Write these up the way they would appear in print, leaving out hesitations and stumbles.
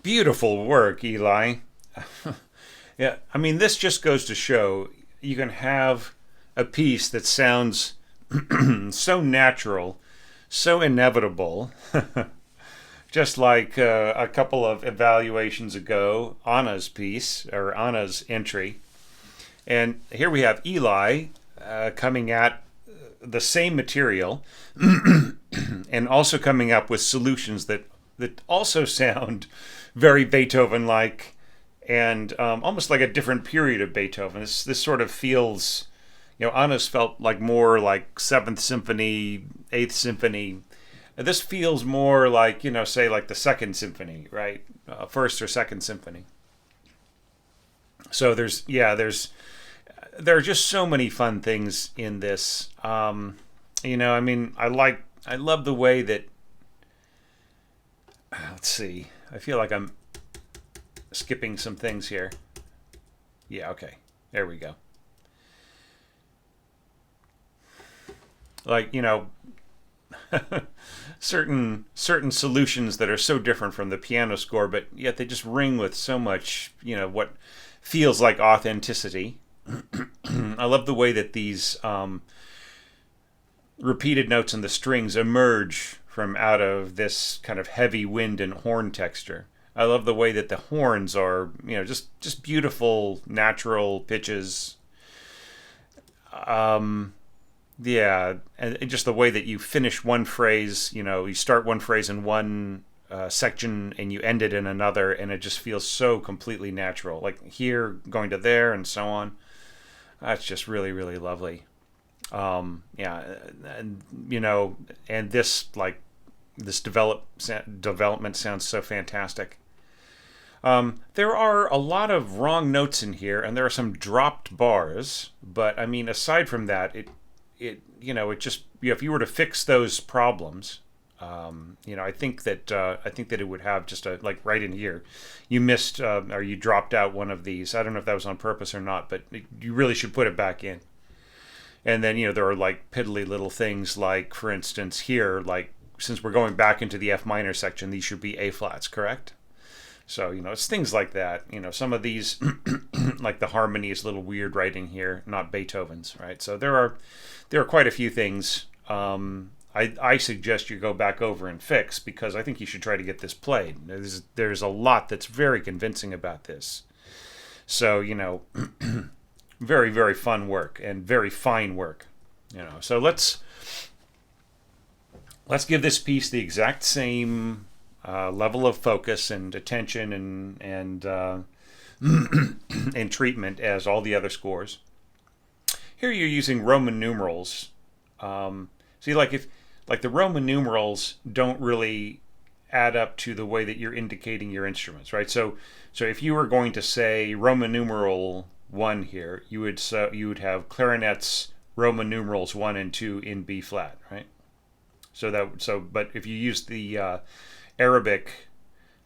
Beautiful work, Eli. Yeah, I mean, this just goes to show you can have a piece that sounds so natural, so inevitable, just like a couple of evaluations ago, Anna's piece, or Anna's entry. And here we have Eli coming at the same material and also coming up with solutions that also sound very Beethoven-like and almost like a different period of Beethoven. This sort of feels, Anna's felt like more like Seventh Symphony, Eighth Symphony. This feels more like, say like the Second Symphony, right? First or Second Symphony. So there are just so many fun things in this. I love the way that. Let's see. I feel like I'm skipping some things here. Yeah, okay. There we go. Like, certain solutions that are so different from the piano score, but yet they just ring with so much, what feels like authenticity. I love the way that these repeated notes in the strings emerge from out of this kind of heavy wind and horn texture. I love the way that the horns are, just beautiful natural pitches. Yeah, and just the way that you finish one phrase, you start one phrase in one section and you end it in another, and it just feels so completely natural. Like here going to there and so on. That's just really, really lovely. And this development sounds so fantastic. There are a lot of wrong notes in here, and there are some dropped bars. But I mean, aside from that, it just, if you were to fix those problems, I think that it would have just like right in here, you missed or you dropped out one of these. I don't know if that was on purpose or not, but you really should put it back in. And then, there are like piddly little things like, for instance, here, like, since we're going back into the F minor section, these should be A flats, correct? So, it's things like that. Some of these, like the harmony is a little weird writing here, not Beethoven's, right? So there are quite a few things I suggest you go back over and fix, because I think you should try to get this played. There's a lot that's very convincing about this. So, very, very fun work and very fine work. So let's let's give this piece the exact same level of focus and attention and and treatment as all the other scores. Here you're using Roman numerals. See, like the Roman numerals don't really add up to the way that you're indicating your instruments, right? So if you were going to say Roman numeral 1 here, you would have clarinets Roman numerals 1 and 2 in B flat, right? But if you use the Arabic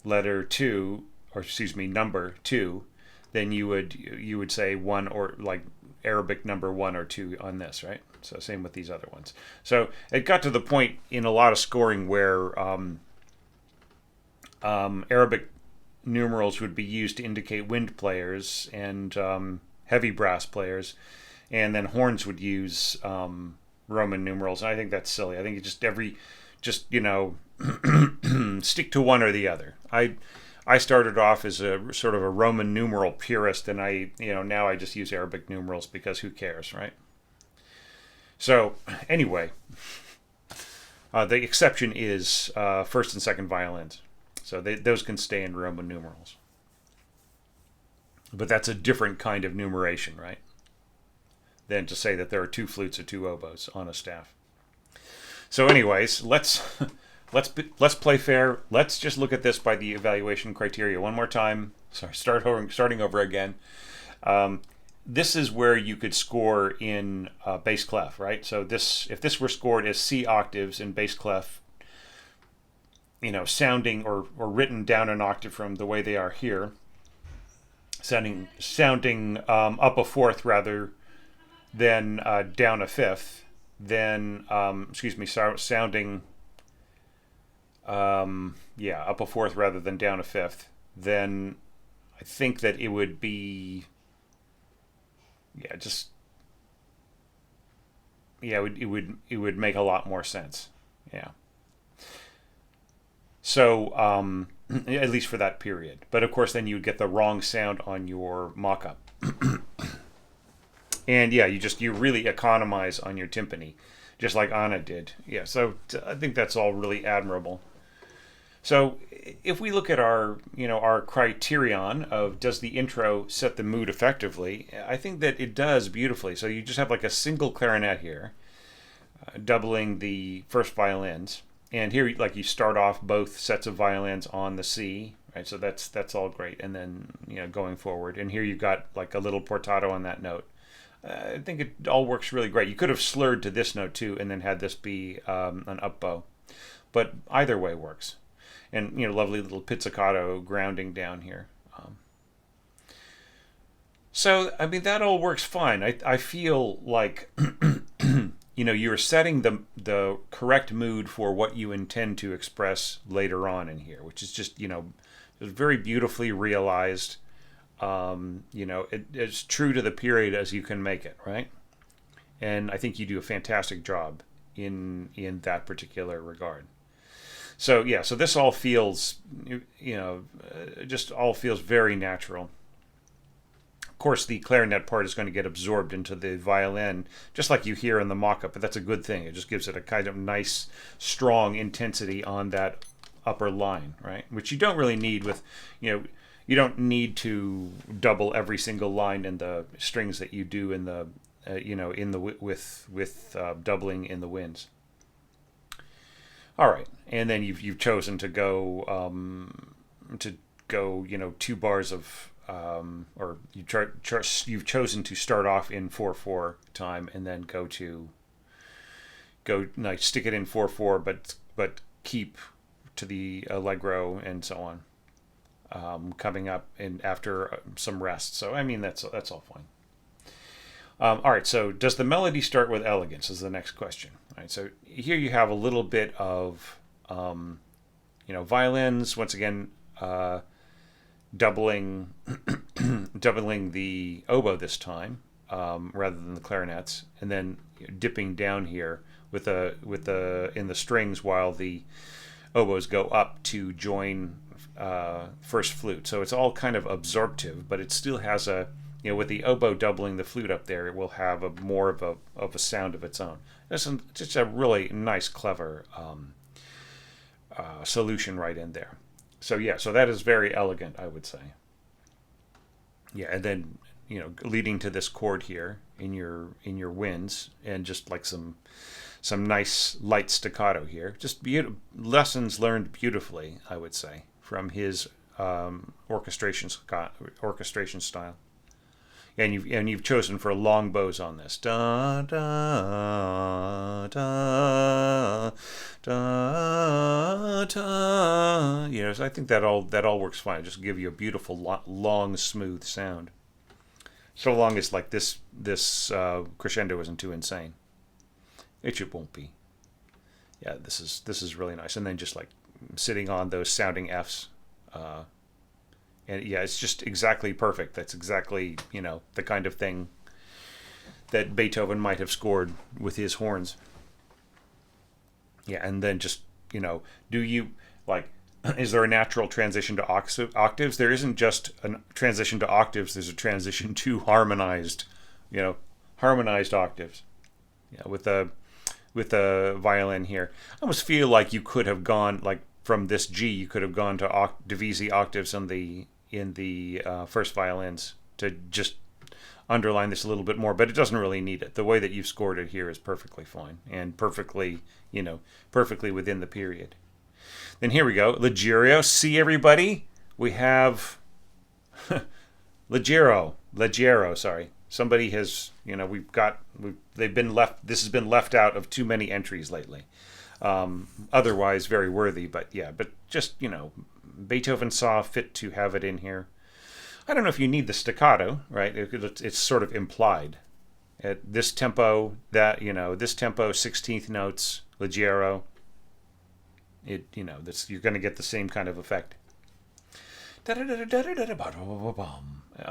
letter 2, or excuse me, number 2, then you would say 1, or like Arabic number 1 or 2 on this, right? So same with these other ones. So it got to the point in a lot of scoring where Arabic numerals would be used to indicate wind players and heavy brass players, and then horns would use Roman numerals. And I think that's silly. I think it's just stick to one or the other. I started off as a sort of a Roman numeral purist, and now I just use Arabic numerals because who cares, right? So anyway, the exception is first and second violins. So those can stay in Roman numerals. But that's a different kind of numeration, right? Than to say that there are 2 flutes or 2 oboes on a staff. So anyways, let's play fair. Let's just look at this by the evaluation criteria one more time. Sorry, starting over again. This is where you could score in bass clef, right? So if this were scored as C octaves in bass clef, sounding or written down an octave from the way they are here, sounding up a fourth rather than down a fifth, then sounding up a fourth rather than down a fifth, then I think that it would be it would make a lot more sense. Yeah. So at least for that period. But of course then you would get the wrong sound on your mock-up. And yeah, you really economize on your timpani, just like Anna did. Yeah, so I think that's all really admirable. So if we look at our criterion of does the intro set the mood effectively, I think that it does beautifully. So you just have like a single clarinet here, doubling the first violins. And here, like, you start off both sets of violins on the C, right? So that's all great. And then, going forward. And here you've got like a little portato on that note. I think it all works really great. You could have slurred to this note too and then had this be an up bow. But either way works. And, lovely little pizzicato grounding down here. So, I mean, that all works fine. I feel like, you're setting the correct mood for what you intend to express later on in here, which is just, very beautifully realized. It's true to the period as you can make it, right? And I think you do a fantastic job in that particular regard. So yeah, so this all feels, just all feels very natural. Of course, the clarinet part is going to get absorbed into the violin, just like you hear in the mock-up, but that's a good thing. It just gives it a kind of nice, strong intensity on that upper line, right? Which you don't really need with, you don't need to double every single line in the strings that you do in the, with doubling in the winds. All right, and then you've chosen to go 2 bars of or you've chosen to start off in 4/4 time and then go stick it in 4/4, but keep to the allegro and so on, coming up and after some rest. So I mean that's all fine. All right, so does the melody start with elegance is the next question. All right, so here you have a little bit of, violins, once again, doubling the oboe this time, rather than the clarinets, and then dipping down here with in the strings while the oboes go up to join first flute. So it's all kind of absorptive, but it still has a with the oboe doubling the flute up there, it will have a more of a sound of its own. It's just a really nice, clever solution right in there. So yeah, so that is very elegant, I would say. Yeah, and then leading to this chord here in your winds, and just like some nice light staccato here. Just lessons learned beautifully, I would say, from his orchestration style. And you've chosen for long bows on this. Da da da da da. So I think that all works fine. Just give you a beautiful long smooth sound. So long as like this crescendo isn't too insane. It won't be. Yeah, this is really nice. And then just like sitting on those sounding Fs. And yeah, it's just exactly perfect. That's exactly, the kind of thing that Beethoven might have scored with his horns. Yeah, and then just, do you, like, is there a natural transition to octaves? There isn't just a transition to octaves. There's a transition to harmonized octaves. Yeah, with the violin here. I almost feel like you could have gone, like, from this G, you could have gone to divisi octaves in the first violins to just underline this a little bit more, but it doesn't really need it. The way that you've scored it here is perfectly fine and perfectly within the period. Then here we go, Leggero. See, everybody, we have Leggero. Sorry, somebody has they've been left. This has been left out of too many entries lately. Otherwise very worthy, but just Beethoven saw fit to have it in here. I don't know if you need the staccato, right? It's sort of implied at this tempo, that this tempo, 16th notes, leggero. You're going to get the same kind of effect. I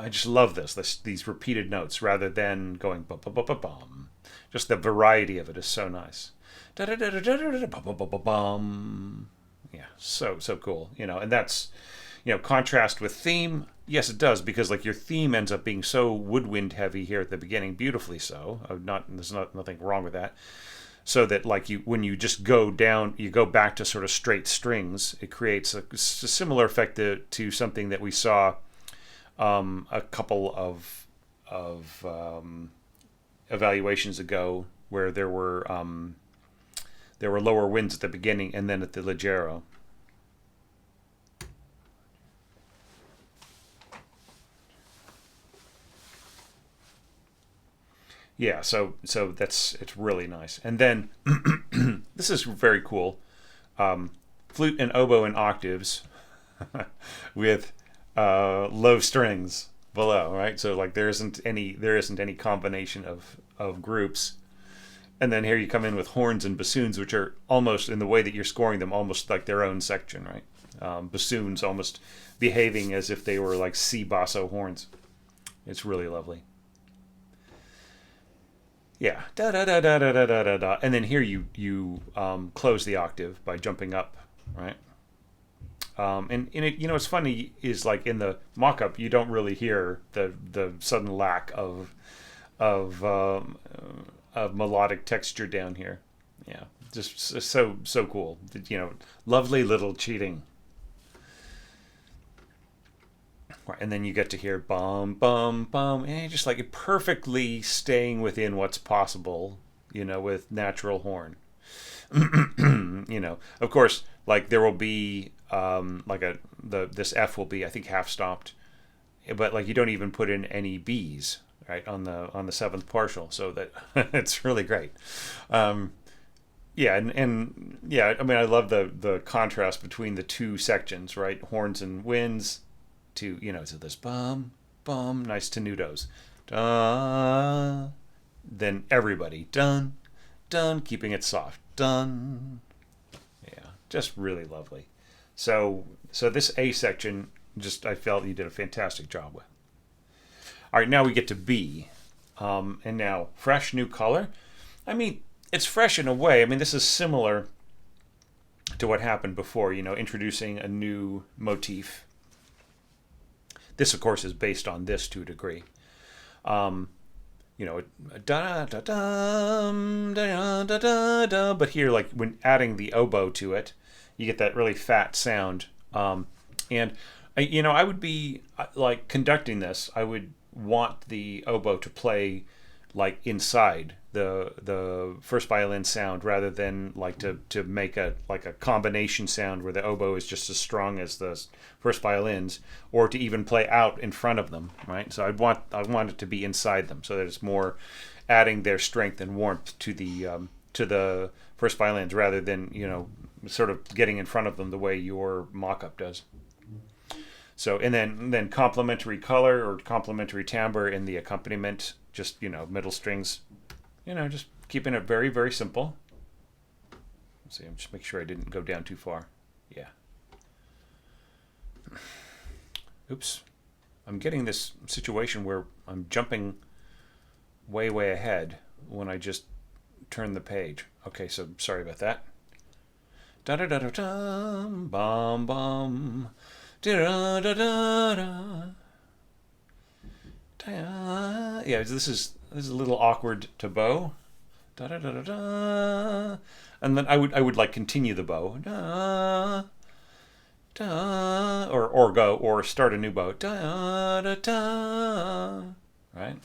just love these repeated notes rather than going bum. Just the variety of it is so nice. Yeah, so cool, and that's, contrast with theme. Yes, it does, because like your theme ends up being so woodwind heavy here at the beginning, beautifully so. There's nothing wrong with that. So that like when you just go down, you go back to sort of straight strings, it creates a similar effect to something that we saw a couple of evaluations ago, where there were lower winds at the beginning and then at the leggero. Yeah, so it's really nice. And then this is very cool. Flute and oboe in octaves with low strings below, right? So like there isn't any combination of groups. And then here you come in with horns and bassoons, which are almost, in the way that you're scoring them, almost like their own section, right? Bassoons almost behaving as if they were like C basso horns. It's really lovely. Yeah, da da da da da da da da, and then here you close the octave by jumping up, right? And it, what's funny is like in the mock-up you don't really hear the sudden lack of melodic texture down here. Yeah, just so cool. Lovely little cheating. And then you get to hear bum bum bum, and just like perfectly staying within what's possible, with natural horn. Of course, like there will be this F will be, I think, half stopped, but like you don't even put in any B's, right, on the seventh partial, so that it's really great. Yeah, and yeah, I mean, I love the contrast between the two sections, right? Horns and winds, to to this bum bum, nice tenutos, then everybody dun dun, keeping it soft, dun. Yeah, just really lovely. So this A section, I felt you did a fantastic job with. All right, now we get to B, and now fresh new color. I mean, it's fresh in a way. I mean, this is similar to what happened before, introducing a new motif. This, of course, is based on this to a degree. You know, da da da da da da da. But here, like when adding the oboe to it, you get that really fat sound. And you know, I would be like conducting this. I would want the oboe to play like inside the first violin sound rather than like to make a like a combination sound where the oboe is just as strong as the first violins, or to even play out in front of them, right? So I want it to be inside them so that it's more adding their strength and warmth to the first violins rather than, you know, sort of getting in front of them the way your mock-up does. So and then complementary color or complementary timbre in the accompaniment, just, you know, middle strings, you know, just keeping it very, very simple. Let's see, I'm just make sure I didn't go down too far. Yeah. Oops. I'm getting this situation where I'm jumping way, way ahead when I just turn the page. Okay, so sorry about that. Da da da da da, bum bum, da da da da. Yeah, this is a little awkward to bow. Da da da da da. And then I would like continue the bow. Da da, or start a new bow. Da da da. Right?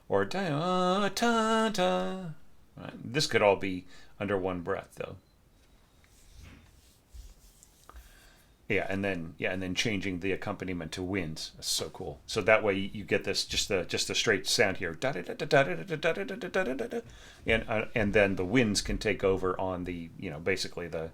Or da da da. Right? This could all be under one breath though. Yeah, and then changing the accompaniment to winds. That's so cool. So that way you get this just the straight sound here. And then the winds can take over on the, you know, basically the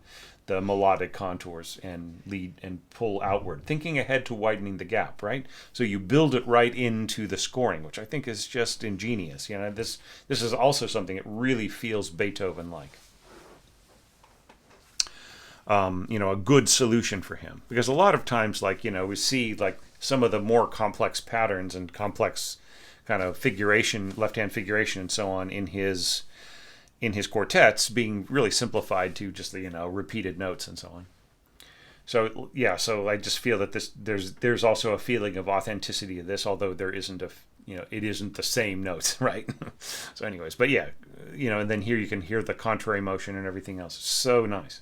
melodic contours and lead and pull outward, thinking ahead to widening the gap, right? So you build it right into the scoring, which I think is just ingenious. You know, this is also something that really feels Beethoven like. You know, a good solution for him. Because a lot of times, like, you know, we see like some of the more complex patterns and complex kind of figuration, left-hand figuration and so on in his quartets being really simplified to just the, you know, repeated notes and so on. So yeah, so I just feel that there's also a feeling of authenticity of this, although there isn't you know, it isn't the same notes, right? So anyways, but yeah, you know, and then here you can hear the contrary motion and everything else. It's so nice.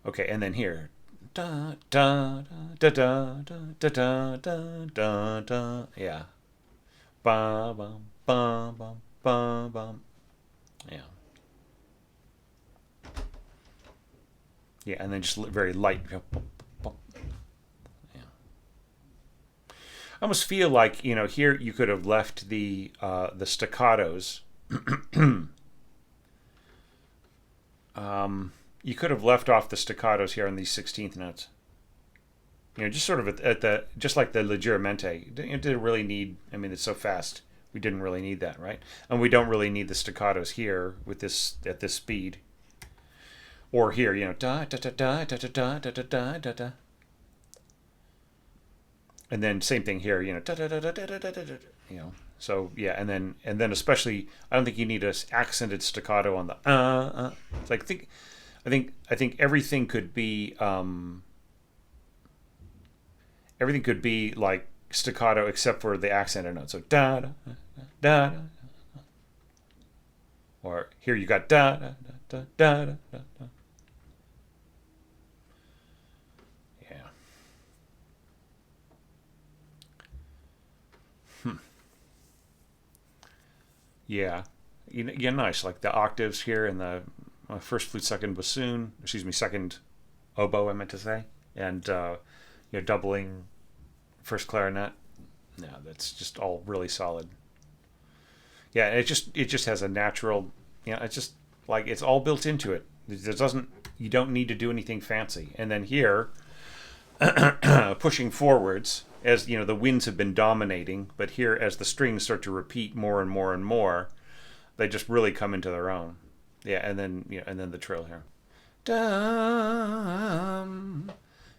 Okay, and then here, da da da da da da da da da da. Yeah, ba bum ba bum ba bum. Yeah, yeah, and then just very light. Yeah, I almost feel like, you know, here you could have left the staccatos. You could have left off the staccatos here on these 16th notes. You know, just sort of at the, just like the leggermente. It didn't really need, I mean, it's so fast. We didn't really need that, right? And we don't really need the staccatos here with this, at this speed. Or here, you know, da da da da da da da da da da da. And then same thing here, you know, da da da da da da da da. You know, so yeah, and then especially, I don't think you need a accented staccato on the It's like I think everything could be like staccato except for the accented note. So da da da da, or here you got da da da da da da. Da. Yeah. Yeah. Yeah, nice. Like the octaves here in the first flute, second bassoon, excuse me, second oboe, I meant to say, and you know, doubling first clarinet. Yeah, that's just all really solid. Yeah, it just has a natural, you know, it's just like it's all built into it. It doesn't, you don't need to do anything fancy. And then here, pushing forwards as, you know, the winds have been dominating, but here as the strings start to repeat more and more and more, they just really come into their own. Yeah, and then, yeah, and then the trill here. Dum.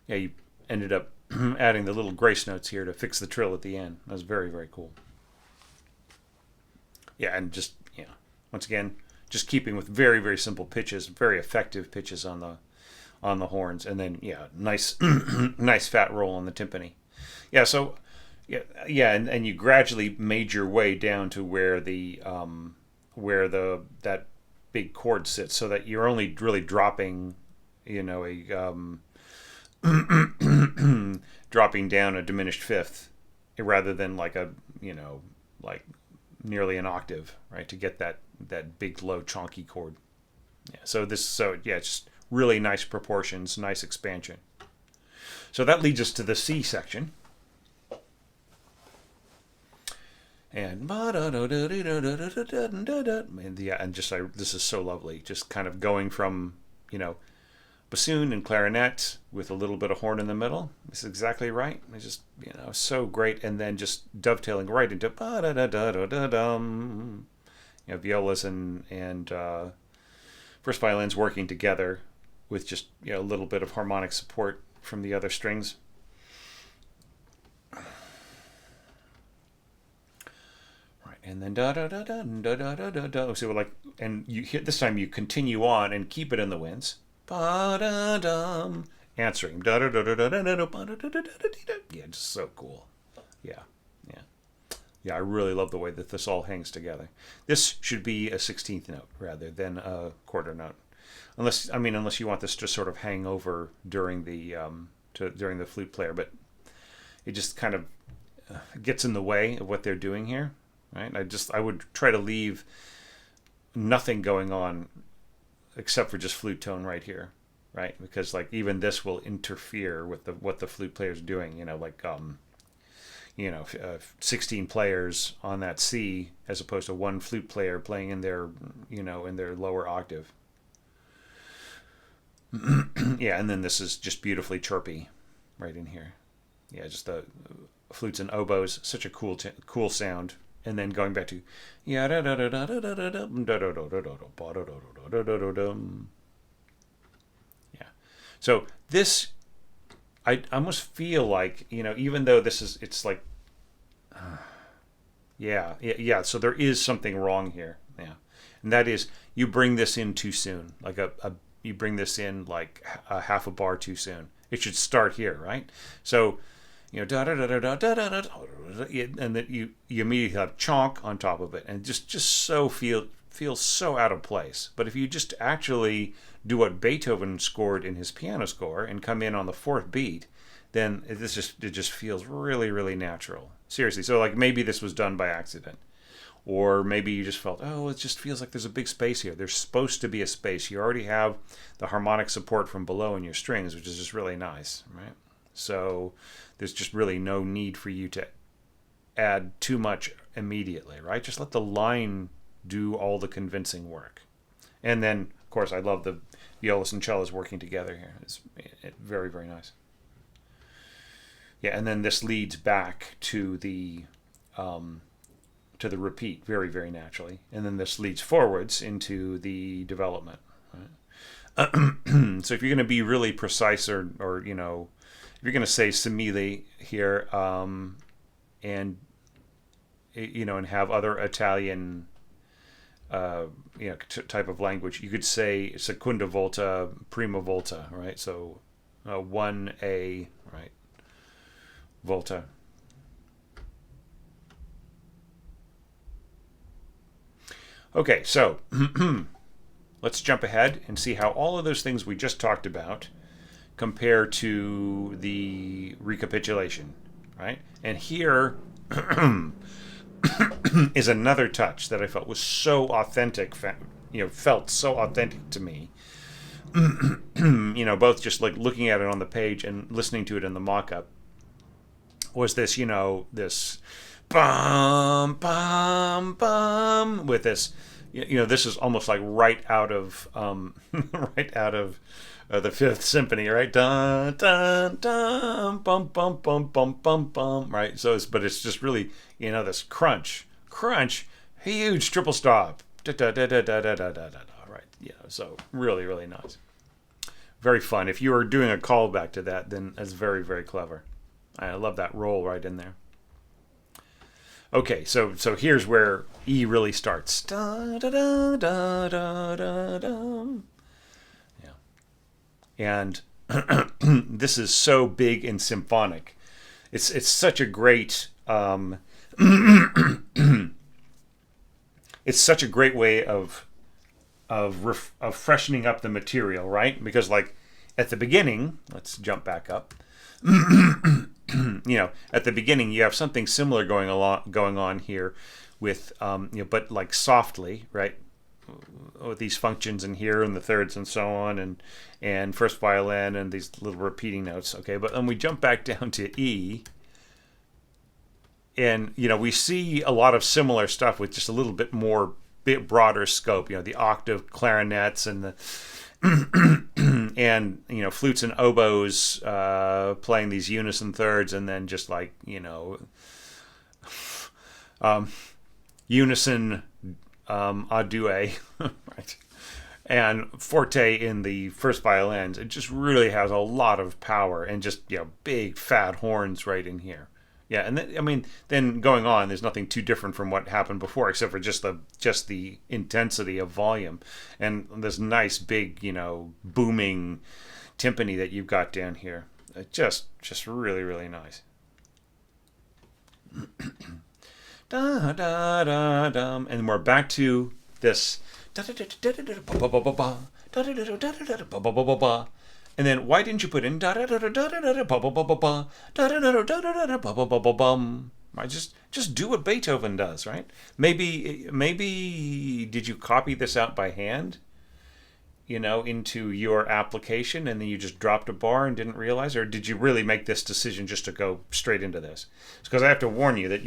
Yeah, you ended up adding the little grace notes here to fix the trill at the end. That was very, very cool. Yeah, and just, yeah, once again, just keeping with very, very simple pitches, very effective pitches on on the horns, and then yeah, nice nice fat roll on the timpani. Yeah, so yeah, and you gradually made your way down to where the that big chord sits, so that you're only really dropping, a dropping down a diminished fifth rather than like like nearly an octave, right, to get that big low chonky chord. Yeah, it's just really nice proportions, nice expansion. So that leads us to the C section. And yeah, and this is so lovely. Just kind of going from bassoon and clarinet with a little bit of horn in the middle. This is exactly right. It's just so great, and then just dovetailing right into violas and first violins working together with just a little bit of harmonic support from the other strings. And then da da da da da da da da da. So like, and you hit this time. You continue on and keep it in the winds. Ba da dum, answering da da da da da da da da da da. Yeah, just so cool. Yeah, yeah, yeah. I really love the way that this all hangs together. This should be a 16th note rather than a quarter note, unless you want this to sort of hang over during the during the flute player, but it just kind of gets in the way of what they're doing here. Right? I would try to leave nothing going on except for just flute tone right here, right? Because like even this will interfere with what the flute player's doing. 16 players on that C as opposed to one flute player playing in their lower octave. Yeah, and then this is just beautifully chirpy, right in here. Yeah, just the flutes and oboes, such a cool sound. And then going back to yeah. So this, I almost feel like even though it's like yeah. So there is something wrong here. Yeah, and that is you bring this in too soon. Like you bring this in like a half a bar too soon. It should start here, right? So. Da da da da da da da, and then you immediately have chonk on top of it, and just so feels so out of place. But if you just actually do what Beethoven scored in his piano score and come in on the fourth beat, then it just feels really really natural. Seriously, so like maybe this was done by accident, or maybe you just felt it just feels like there's a big space here. There's supposed to be a space. You already have the harmonic support from below in your strings, which is just really nice, right? So there's just really no need for you to add too much immediately, right? Just let the line do all the convincing work. And then, of course, I love the violas and cellos working together here. It's very, very nice. Yeah, and then this leads back to the repeat very, very naturally. And then this leads forwards into the development. Right? So if you're going to be really precise or if you're going to say simile here, and have other Italian, type of language, you could say seconda volta, prima volta, right? So 1A, right? Volta. Okay, so let's jump ahead and see how all of those things we just talked about compare to the recapitulation, right? And here is another touch that I felt was so authentic, felt so authentic to me. Both just like looking at it on the page and listening to it in the mock-up, was this, this bum, bum, bum, with this, this is almost like right out of, the Fifth Symphony, right? Dun dun dun, bum bum bum bum bum bum, right? So, but it's just really, this crunch, huge triple stop, da da da da da da da da da, right? So really, really nice, very fun. If you are doing a callback to that, then that's very, very clever. I love that roll right in there. Okay, so here's where E really starts. Da da da da da da da. And this is so big and symphonic. It's such a great it's such a great way of freshening up the material, right? Because like at the beginning, let's jump back up. At the beginning, you have something similar going on here, with but like softly, right? With these functions in here and the thirds and so on, and first violin and these little repeating notes. Okay, but then we jump back down to E, and we see a lot of similar stuff with just a little bit broader scope. The octave clarinets and the and flutes and oboes playing these unison thirds, and then just like unison a duet, right? And forte in the first violins. It just really has a lot of power, and just big fat horns right in here. Yeah, and then going on, there's nothing too different from what happened before, except for just the intensity of volume, and this nice big booming timpani that you've got down here. Just really, really nice. Da da da dum, and we're back to this. And then why didn't you put in da da da da da da da ba ba ba ba ba da da da da da da da ba ba ba ba bum? Right, just do what Beethoven does, right? Maybe did you copy this out by hand, into your application, and then you just dropped a bar and didn't realize, or did you really make this decision just to go straight into this? It's because I have to warn you that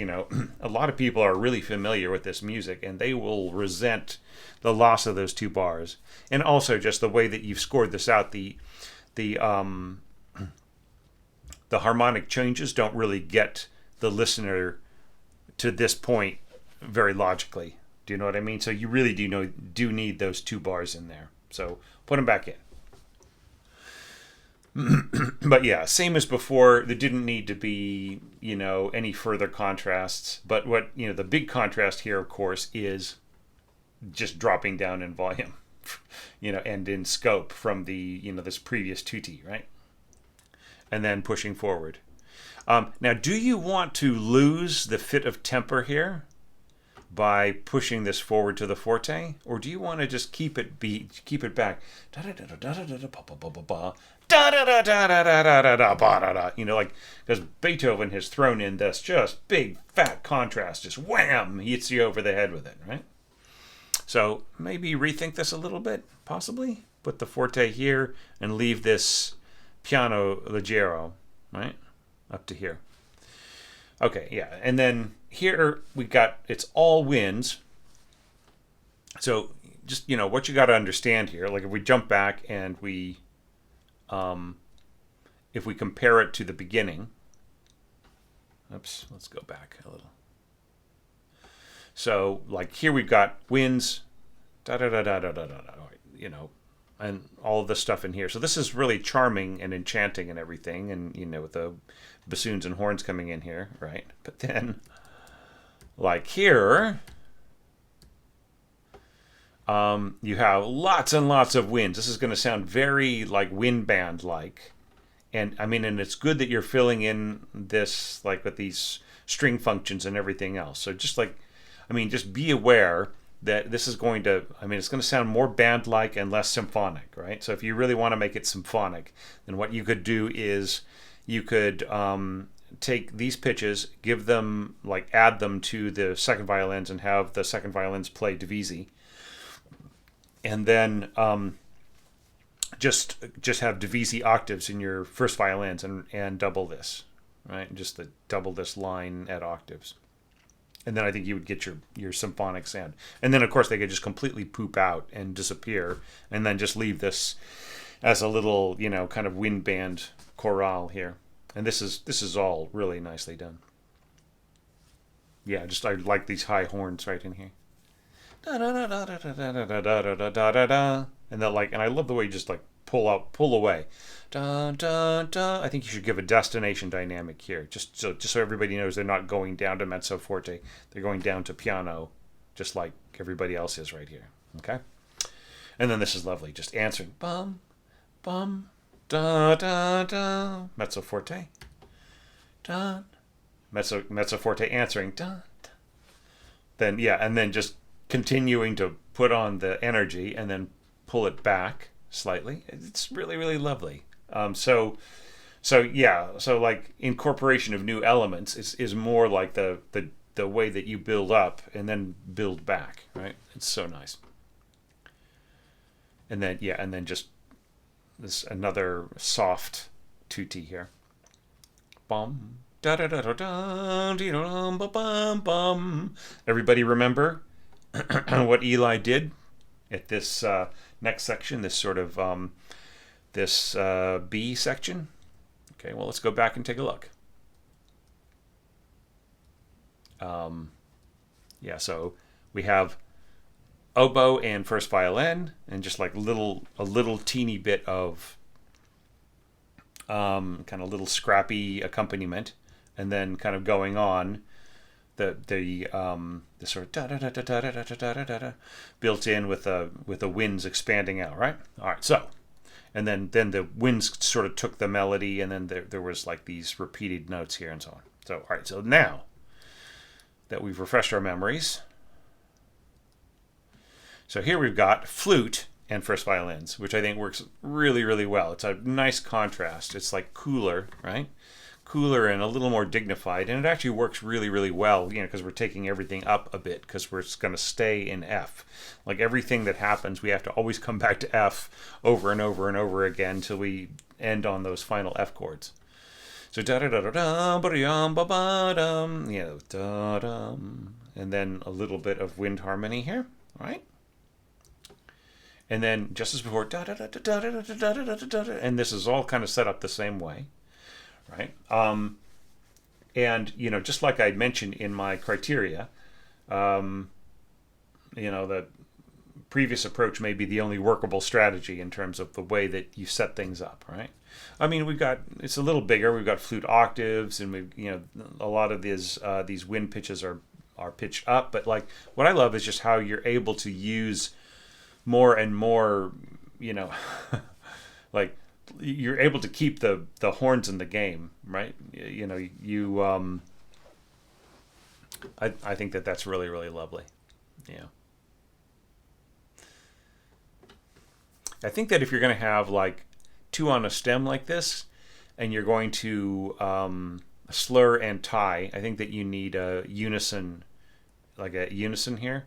a lot of people are really familiar with this music, and they will resent the loss of those two bars, and also just the way that you've scored this out. The harmonic changes don't really get the listener to this point very logically. Do you know what I mean? So you really do need those two bars in there. So put them back in. But yeah, same as before. There didn't need to be any further contrasts. But what the big contrast here, of course, is just dropping down in volume. And in scope from the this previous tutti, right? And then pushing forward. Now, do you want to lose the fit of temper here by pushing this forward to the forte, or do you want to just keep it back? Like, because Beethoven has thrown in this just big fat contrast, just wham, hits you over the head with it, right? So maybe rethink this a little bit, possibly. Put the forte here and leave this piano leggero, right? Up to here. Okay, yeah. And then here we got, it's all winds. So just, what you got to understand here, like if we jump back and if we compare it to the beginning. Oops, let's go back a little. So, like here we've got winds, da da da da da da da, and all of this stuff in here. So this is really charming and enchanting and everything, and with the bassoons and horns coming in here, right? But then, like here, you have lots and lots of winds. This is going to sound very like wind band like, and and it's good that you're filling in this like with these string functions and everything else. So just like. Just be aware that this is going to, it's going to sound more band-like and less symphonic, right? So if you really want to make it symphonic, then what you could do is you could take these pitches, give them, add them to the second violins and have the second violins play divisi. And then just have divisi octaves in your first violins and double this, right? Just double this line at octaves. And then I think you would get your symphonic sound. And then, of course, they could just completely poop out and disappear, and then just leave this as a little, kind of wind band chorale here. And this is all really nicely done. Yeah, I like these high horns right in here. And I love the way you just pull away. Dun, dun, dun. I think you should give a destination dynamic here, just so everybody knows they're not going down to mezzo forte. They're going down to piano, just like everybody else is right here. Okay, and then this is lovely, just answering bum, bum, Da da da. Mezzo forte. Da. Mezzo forte answering. Da. Then yeah, and then just continuing to put on the energy and then pull it back slightly. It's really really lovely. So yeah, so like incorporation of new elements is more like the way that you build up and then build back, right? It's so nice. And then yeah, and then just this another soft tutti here. Bum da da da da da dee dum ba bum bum. Everybody remember what Eli did at this next section, this sort of this B section? Okay, well, let's go back and take a look. Yeah, so we have oboe and first violin, and just like a little teeny bit of kind of little scrappy accompaniment, and then kind of going on the sort of da da da da da da da da da built in with the winds expanding out, right? All right, so and then the winds sort of took the melody, and then there was like these repeated notes here and so on. So all right, so now that we've refreshed our memories, so here we've got flute and first violins, which I think works really really well. It's a nice contrast. It's like cooler, right? Cooler and a little more dignified, and it actually works really really well, you know, because we're taking everything up a bit, because we're going to stay in F. Like everything that happens, we have to always come back to F over and over and over again until we end on those final F chords. So da da da da da ba dum ba ba dum, you know, da dum, and then a little bit of wind harmony here, right? And then just as before, da da da da da da da da da da, and this is all kind of set up the same way, right? And you know, just like I mentioned in my criteria, you know, the previous approach may be the only workable strategy in terms of the way that you set things up, right? I mean, it's a little bigger. We've got flute octaves, and you know, a lot of these wind pitches are pitched up. But like, what I love is just how you're able to use more and more, you know, like you're able to keep the horns in the game, right? You know, I think that's really really lovely. Yeah. I think that if you're going to have like two on a stem like this, and you're going to slur and tie, I think that you need a unison, like a unison here.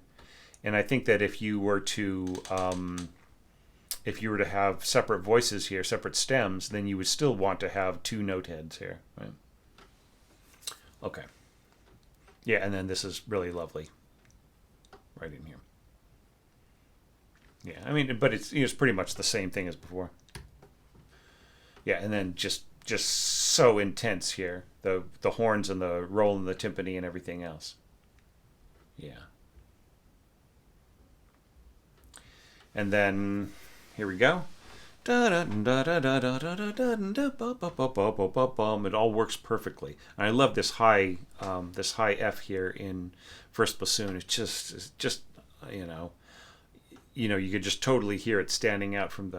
And I think that if you were to have separate voices here, separate stems, then you would still want to have two note heads here, right? Okay. Yeah, and then this is really lovely, right in here. Yeah, I mean, but it's pretty much the same thing as before. Yeah, and then just so intense here, the horns and the roll and the timpani and everything else. Yeah. And then here we go. It all works perfectly. And I love this high F here in first bassoon. It's just you could just totally hear it standing out from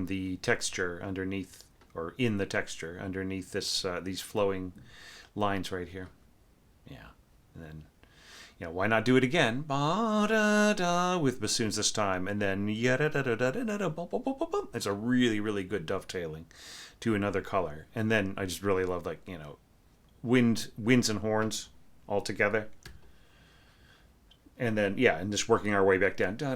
the texture underneath, or in the texture underneath this these flowing lines right here. Yeah, and then why not do it again? Ba da da with bassoons this time, and then yada da da da da da bum bum bum bum. It's a really really good dovetailing to another color, and then I just really love winds and horns all together. And then and just working our way back down. Yeah,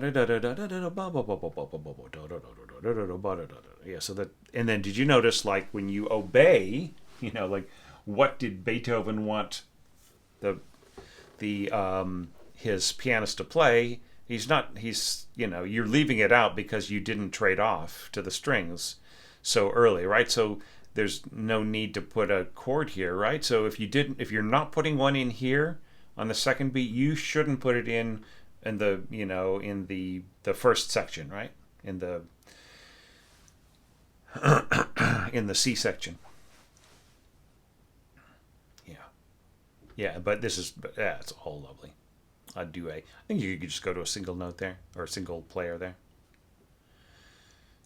so that, and then did you notice, like, when you obey, like, what did Beethoven want his pianist to play? You're leaving it out because you didn't trade off to the strings so early, right? So there's no need to put a chord here, right? So if you're not putting one in here on the second beat, you shouldn't put it in the first section, right? In the in the C section. Yeah, but it's all lovely. I think you could just go to a single note there, or a single player there.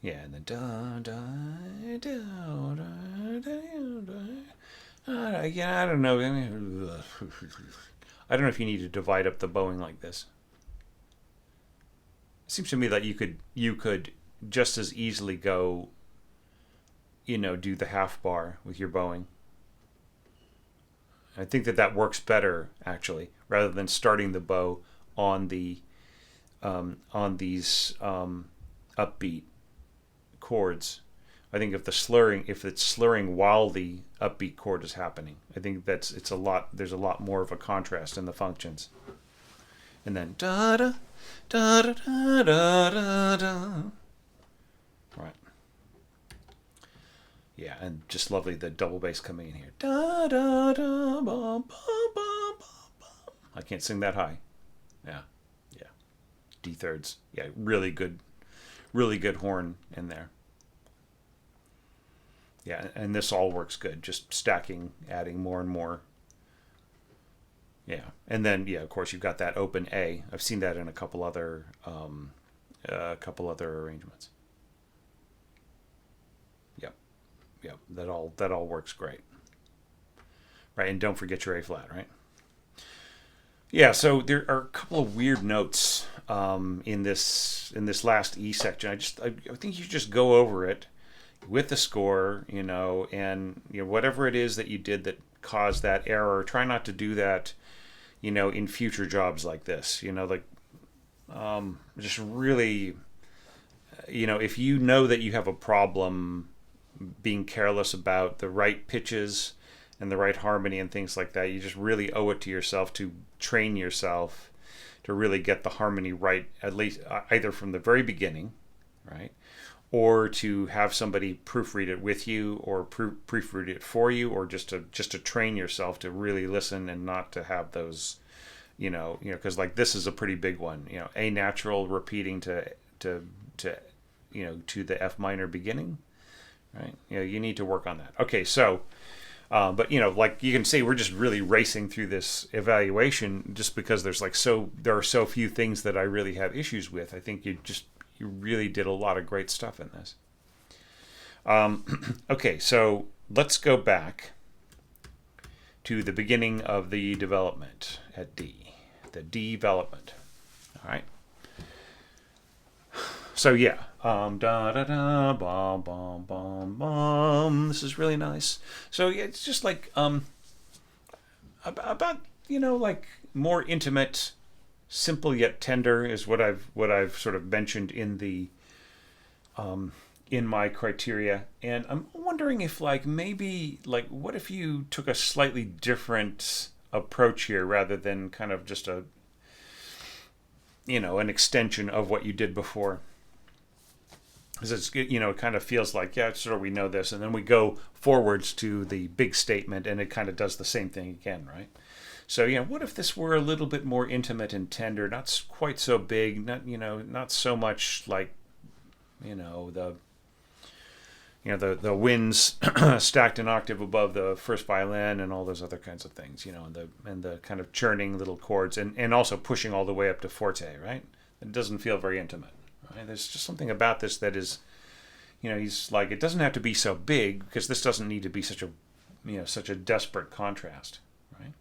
Yeah, and then da da da da da da. Yeah, I don't know. I don't know if you need to divide up the bowing like this. It seems to me that you could just as easily go, do the half bar with your bowing. I think that works better actually, rather than starting the bow on these upbeat chords. I think if it's slurring while the upbeat chord is happening, I think it's a lot. There's a lot more of a contrast in the functions. And then da da da da da da da. Right. Yeah, and just lovely the double bass coming in here. Da da da bum, bum, bum, bum. I can't sing that high. Yeah, yeah. D thirds. Yeah, really good horn in there. Yeah, and this all works good. Just stacking, adding more and more. Yeah, and then yeah, of course you've got that open A. I've seen that in a couple other arrangements. Yep, yep. That all works great. Right, and don't forget your A flat. Right. Yeah. So there are a couple of weird notes in this last E section. I think you just go over it with the score, and whatever it is that you did that caused that error. Try not to do that, in future jobs like this. Like just really, if you know that you have a problem being careless about the right pitches and the right harmony and things like that, you just really owe it to yourself to train yourself to really get the harmony right, at least either from the very beginning, right? Or to have somebody proofread it with you, or proofread it for you, or just to train yourself to really listen and not to have those, because like this is a pretty big one. A natural repeating to the F minor beginning, right? You need to work on that. Okay, so. But like you can see, we're just really racing through this evaluation just because there are so few things that I really have issues with. I think you really did a lot of great stuff in this. Okay, so let's go back to the beginning of the development at D, the development. All right. So yeah, da da da, bum bum bum bum. This is really nice. So yeah, it's just like about like more intimate, simple yet tender is what I've sort of mentioned in my criteria. And I'm wondering if like maybe like what if you took a slightly different approach here rather than kind of just an extension of what you did before. Because it kind of feels like, yeah, sort of we know this, and then we go forwards to the big statement, and it kind of does the same thing again, right? So, what if this were a little bit more intimate and tender, not quite so big, not so much like, the the winds stacked an octave above the first violin and all those other kinds of things, and the kind of churning little chords, and also pushing all the way up to forte, right? It doesn't feel very intimate. Right? There's just something about this that is, he's like, it doesn't have to be so big because this doesn't need to be such a desperate contrast, right?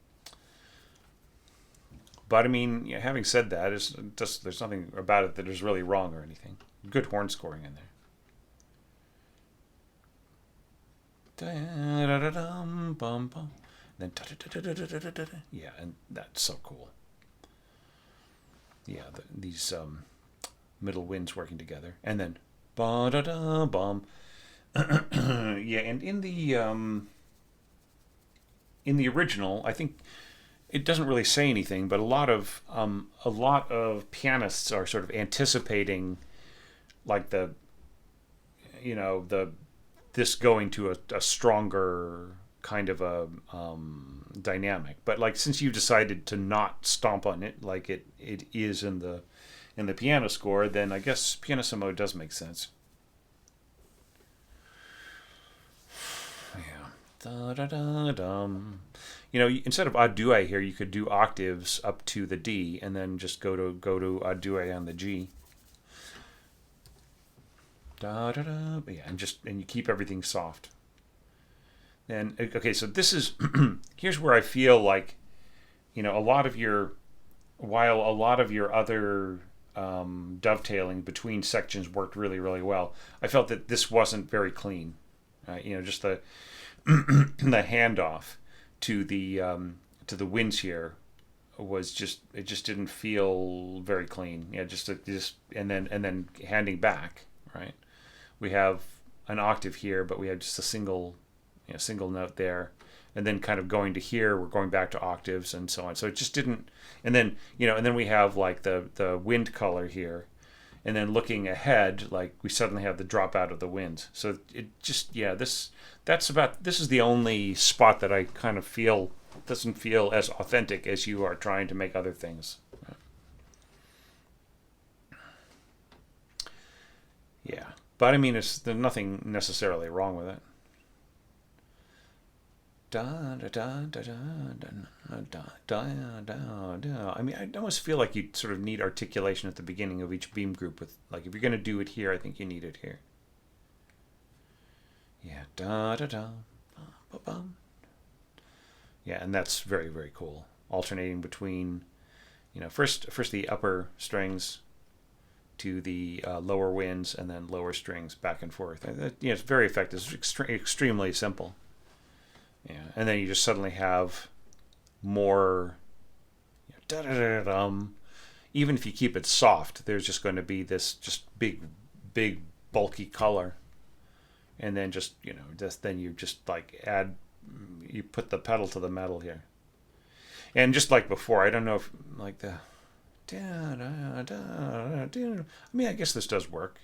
But I mean, having said that, there's nothing about it that is really wrong or anything. Good horn scoring in there. Then yeah, and that's so cool. Yeah, these middle winds working together, and then ba da da bum. Yeah, and in the original, I think it doesn't really say anything, but a lot of pianists are sort of anticipating like the this going to a stronger kind of a dynamic. But like since you decided to not stomp on it like it is in the piano score, then I guess pianissimo does make sense. Yeah. Da da da dum. Instead of a due here, you could do octaves up to the D, and then just go to a due on the G. Da da da. Yeah, and you keep everything soft. And okay, so this is here's where I feel like a lot of your while a lot of your other dovetailing between sections worked really really well. I felt that this wasn't very clean. Just the the handoff to the winds here was just it just didn't feel very clean. Yeah, just and then handing back, right? We have an octave here, but we have just a single note there, and then kind of going to here, we're going back to octaves and so on. So it just didn't. And then we have like the wind color here, and then looking ahead, like we suddenly have the drop out of the wind. So it just this is the only spot that I kind of feel doesn't feel as authentic as you are trying to make other things. Yeah, but I mean, there's nothing necessarily wrong with it. Da da da da da da da da da. I mean, I almost feel like you sort of need articulation at the beginning of each beam group. With like, if you're going to do it here, I think you need it here. Yeah, da da da, ba bum. Yeah, and that's very very cool. Alternating between, first the upper strings to the lower winds, and then lower strings back and forth. It's very effective. It's extremely simple. Yeah, and then you just suddenly have more. Even if you keep it soft, there's just going to be this just big, bulky color, and then then you just like you put the pedal to the metal here, and just like before, I don't know if like the. I mean, I guess this does work.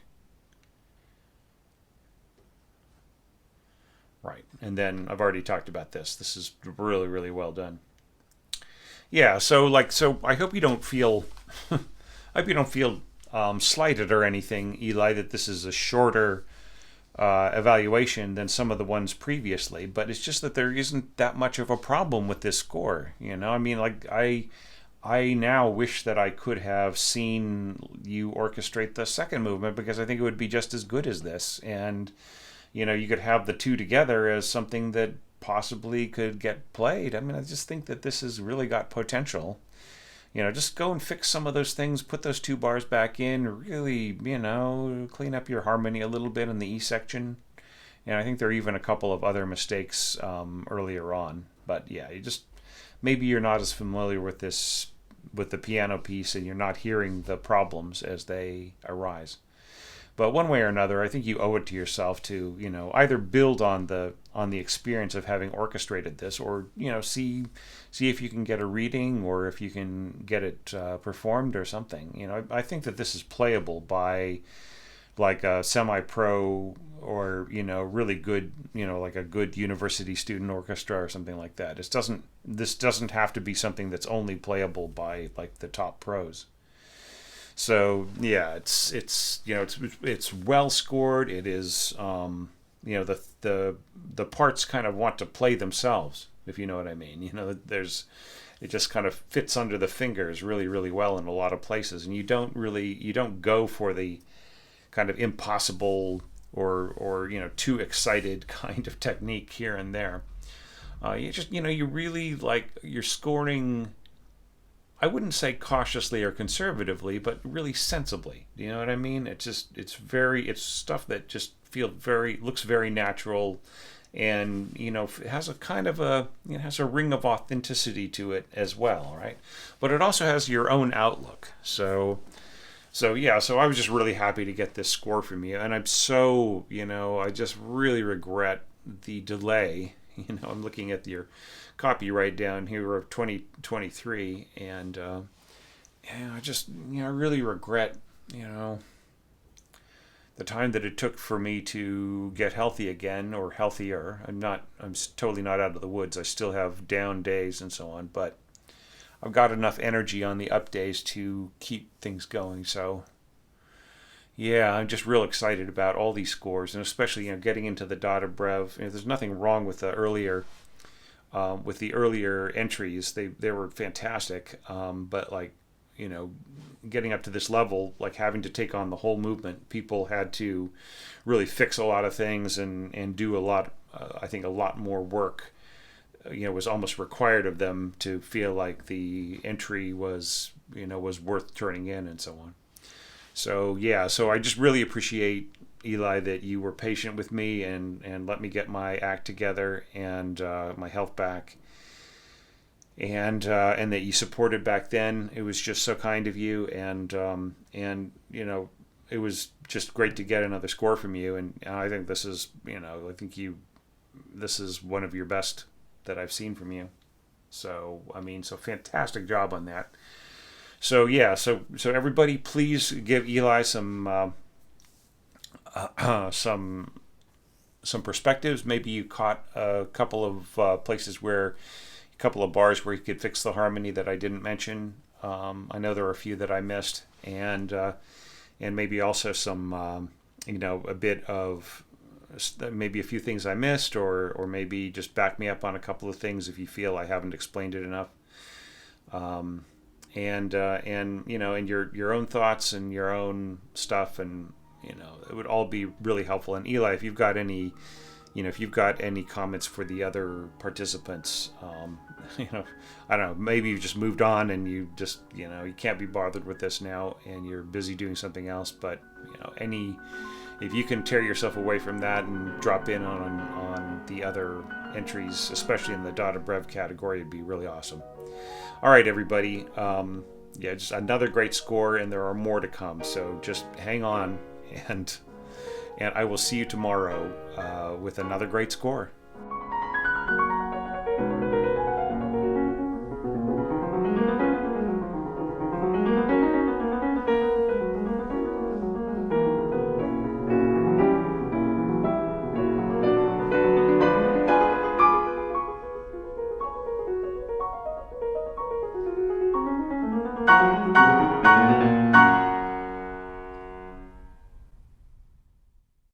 Right. And then I've already talked about this. This is really, really well done. Yeah. So I hope you don't feel, I hope you don't feel slighted or anything, Eli, that this is a shorter evaluation than some of the ones previously. But it's just that there isn't that much of a problem with this score. I mean, like I now wish that I could have seen you orchestrate the second movement, because I think it would be just as good as this. And you could have the two together as something that possibly could get played. I mean, I just think that this has really got potential. Just go and fix some of those things, put those two bars back in, really, clean up your harmony a little bit in the E section. And I think there are even a couple of other mistakes earlier on. But yeah, maybe you're not as familiar with the piano piece, and you're not hearing the problems as they arise. But one way or another, I think you owe it to yourself to, either build on the experience of having orchestrated this, or see if you can get a reading, or if you can get it performed or something. I think that this is playable by like a semi-pro, or really good, like a good university student orchestra or something like that. This doesn't have to be something that's only playable by like the top pros. So yeah, it's well scored. It is the parts kind of want to play themselves, if you know what I mean. It just kind of fits under the fingers really really well in a lot of places, and you don't go for the kind of impossible or too excited kind of technique here and there. You really like you're scoring. I wouldn't say cautiously or conservatively, but really sensibly. Do you know what I mean? It's stuff that just looks very natural, and it has a kind of it has a ring of authenticity to it as well, right? But it also has your own outlook. So I was just really happy to get this score from you, and I just really regret the delay. I'm looking at your copyright down here of 2023, and I really regret the time that it took for me to get healthy again, or healthier. I'm totally not out of the woods. I still have down days and so on, but I've got enough energy on the up days to keep things going. So yeah, I'm just real excited about all these scores, and especially getting into the Dada Brev. There's nothing wrong with the earlier entries. They were fantastic, but like getting up to this level, like having to take on the whole movement, people had to really fix a lot of things and do a lot, I think a lot more work, was almost required of them to feel like the entry was, was worth turning in and so on. So yeah, so I just really appreciate, Eli, that you were patient with me and let me get my act together and my health back, and that you supported back then. It was just so kind of you, and it was just great to get another score from you. And I think this is, this is one of your best that I've seen from you. So I mean, so fantastic job on that. So yeah, so everybody, please give Eli some perspectives. Maybe you caught a couple of places where, a couple of bars where he could fix the harmony that I didn't mention. I know there are a few that I missed, and maybe also some, a bit of maybe a few things I missed, or maybe just back me up on a couple of things if you feel I haven't explained it enough. And and your own thoughts and your own stuff, and it would all be really helpful. And Eli, if you've got any comments for the other participants, I don't know, maybe you just moved on and you just you can't be bothered with this now and you're busy doing something else, but if you can tear yourself away from that and drop in on the other entries, especially in the Dada Brev category, it'd be really awesome. All right, everybody. Just another great score, and there are more to come. So just hang on, and I will see you tomorrow with another great score.